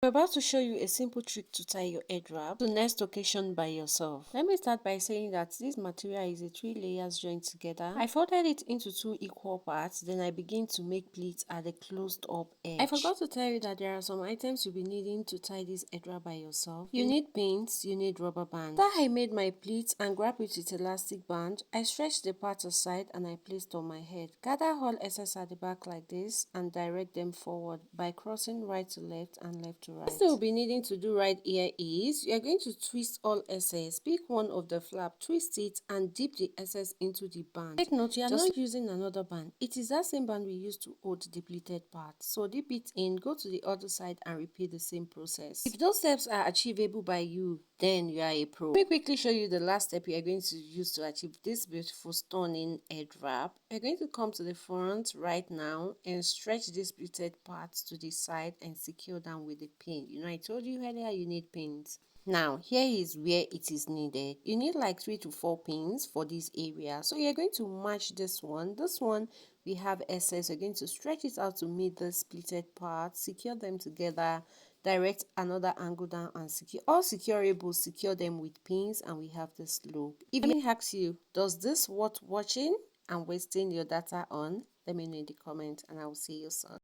I'm about to show you a simple trick to tie your head wrap to next occasion by yourself. Let me start by saying that this material is a 3 layers joined together. I folded it into 2 equal parts, then I begin to make pleats at the closed up edge. I forgot to tell you that there are some items you'll be needing to tie this head wrap by yourself. You need pins, you need rubber band. After I made my pleats and grabbed it with elastic band, I stretched the parts aside and I placed on my head. Gather all excess at the back like this and direct them forward by crossing right to left and left to right. Next thing we'll be needing to do right here is you are going to twist all excess. Pick one of the flap, twist it and dip the excess into the band. Take note, you are not using another band. It is that same band we used to hold the pleated part. So dip it in, go to the other side and repeat the same process. If those steps are achievable by you, then you are a pro. Let me quickly show you the last step you are going to use to achieve this beautiful stunning head wrap. You're going to come to the front right now and stretch these pleated parts to the side and secure them with a pin. You know, I told you earlier you need pins. Now, here is where it is needed. You need like 3 to 4 pins for this area. So you're going to match this one. This one, we have excess. You're going to stretch it out to meet the splitted parts, secure them together, direct another angle down and secure. All securable, secure them with pins and we have this loop. If me asks you, does this worth watching and wasting your data on? Let me know in the comments and I will see you soon.